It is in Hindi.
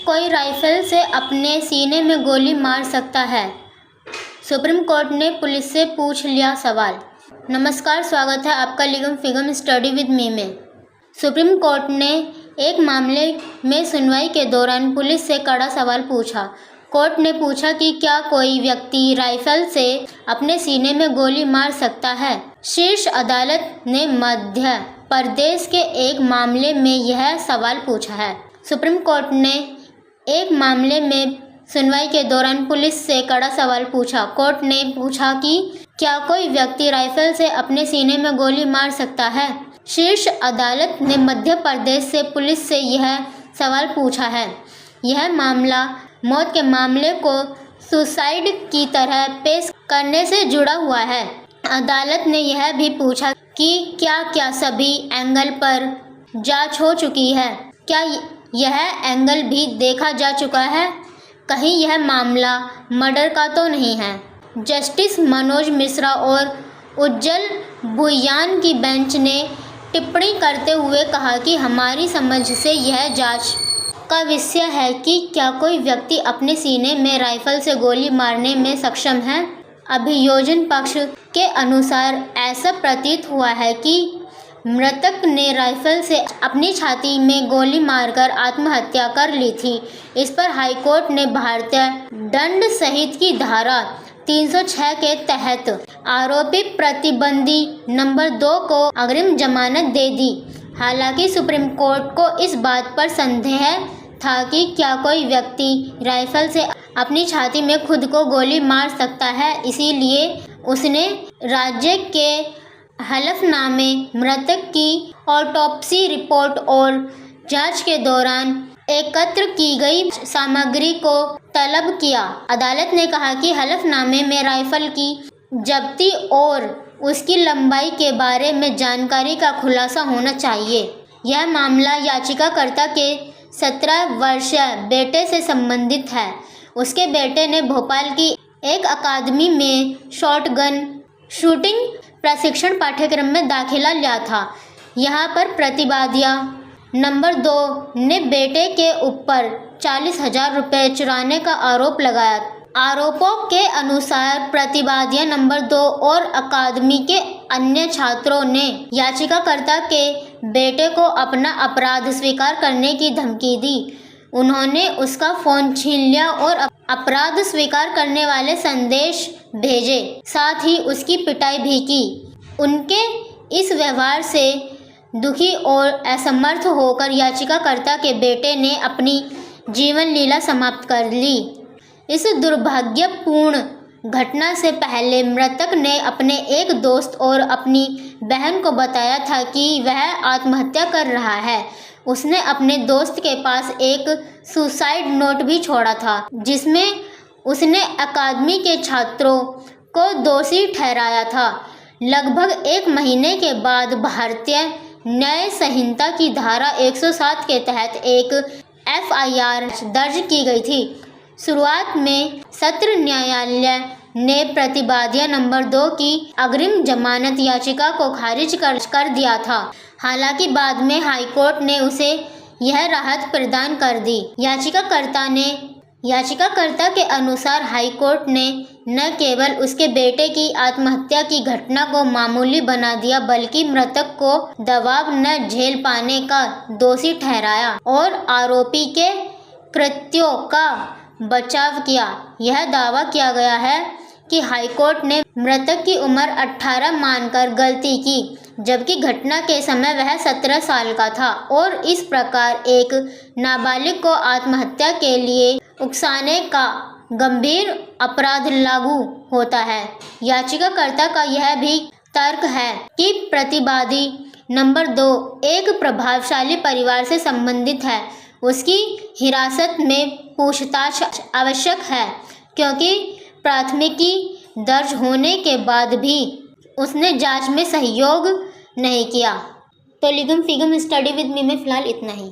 कोई राइफल से अपने सीने में गोली मार सकता है? सुप्रीम कोर्ट ने पुलिस से पूछ लिया सवाल। नमस्कार, स्वागत है आपका लीगल फिगम स्टडी विद मी में। सुप्रीम कोर्ट ने एक मामले में सुनवाई के दौरान पुलिस से कड़ा सवाल पूछा। कोर्ट ने पूछा कि क्या कोई व्यक्ति राइफल से अपने सीने में गोली मार सकता है। शीर्ष अदालत ने मध्य प्रदेश के एक मामले में यह सवाल पूछा है। सुप्रीम कोर्ट ने एक मामले में सुनवाई के दौरान पुलिस से कड़ा सवाल पूछा। कोर्ट ने पूछा कि क्या कोई व्यक्ति राइफल से अपने सीने में गोली मार सकता है। शीर्ष अदालत ने मध्य प्रदेश से पुलिस से यह सवाल पूछा है। यह मामला मौत के मामले को सुसाइड की तरह पेश करने से जुड़ा हुआ है। अदालत ने यह भी पूछा कि क्या सभी एंगल पर जांच हो चुकी है, क्या यह एंगल भी देखा जा चुका है, कहीं यह मामला मर्डर का तो नहीं है। जस्टिस मनोज मिश्रा और उज्जवल भुइयान की बेंच ने टिप्पणी करते हुए कहा कि हमारी समझ से यह जांच का विषय है कि क्या कोई व्यक्ति अपने सीने में राइफल से गोली मारने में सक्षम है। अभियोजन पक्ष के अनुसार ऐसा प्रतीत हुआ है कि मृतक ने राइफल से अपनी छाती में गोली मारकर आत्महत्या कर ली थी। इस पर हाईकोर्ट ने भारतीय दंड संहिता की धारा 306 के तहत आरोपी प्रतिबंधी नंबर 2 को अग्रिम जमानत दे दी। हालांकि सुप्रीम कोर्ट को इस बात पर संदेह था कि क्या कोई व्यक्ति राइफल से अपनी छाती में खुद को गोली मार सकता है, इसीलिए उसने राज्य के हलफनामे, मृतक की ऑटोप्सी रिपोर्ट और जांच के दौरान एकत्र की गई सामग्री को तलब किया। अदालत ने कहा कि हलफनामे में राइफल की जब्ती और उसकी लंबाई के बारे में जानकारी का खुलासा होना चाहिए। यह मामला याचिकाकर्ता के 17 वर्षीय बेटे से संबंधित है। उसके बेटे ने भोपाल की एक अकादमी में शॉटगन शूटिंग प्रशिक्षण पाठ्यक्रम में दाखिला लिया था। यहाँ पर प्रतिवादिया नंबर 2 ने बेटे के ऊपर 40,000 रुपये चुराने का आरोप लगाया। आरोपों के अनुसार प्रतिवादिया नंबर 2 और अकादमी के अन्य छात्रों ने याचिकाकर्ता के बेटे को अपना अपराध स्वीकार करने की धमकी दी। उन्होंने उसका फ़ोन छीन लिया और अपराध स्वीकार करने वाले संदेश भेजे, साथ ही उसकी पिटाई भी की। उनके इस व्यवहार से दुखी और असमर्थ होकर याचिकाकर्ता के बेटे ने अपनी जीवन लीला समाप्त कर ली। इस दुर्भाग्यपूर्ण घटना से पहले मृतक ने अपने एक दोस्त और अपनी बहन को बताया था कि वह आत्महत्या कर रहा है। उसने अपने दोस्त के पास एक सुसाइड नोट भी छोड़ा था, जिसमें उसने अकादमी के छात्रों को दोषी ठहराया था। लगभग 1 महीने के बाद भारतीय न्याय संहिता की धारा 107 के तहत एक FIR दर्ज की गई थी। शुरुआत में सत्र न्यायालय ने प्रतिवादिया नंबर 2 की अग्रिम जमानत याचिका को खारिज कर दिया था। हालांकि बाद में हाईकोर्ट ने उसे यह राहत प्रदान कर दी। याचिकाकर्ता के अनुसार हाईकोर्ट ने न केवल उसके बेटे की आत्महत्या की घटना को मामूली बना दिया, बल्कि मृतक को दबाव न झेल पाने का दोषी ठहराया और आरोपी के कृत्यों का बचाव किया। यह दावा किया गया है कि हाईकोर्ट ने मृतक की उम्र 18 मानकर गलती की, जबकि घटना के समय वह 17 साल का था और इस प्रकार एक नाबालिग को आत्महत्या के लिए उकसाने का गंभीर अपराध लागू होता है। याचिकाकर्ता का यह भी तर्क है कि प्रतिवादी नंबर 2 एक प्रभावशाली परिवार से संबंधित है। उसकी हिरासत में पूछताछ आवश्यक है, क्योंकि प्राथमिकी दर्ज होने के बाद भी उसने जांच में सहयोग नहीं किया। तो लीगल फिगम स्टडी विद मी में फ़िलहाल इतना ही।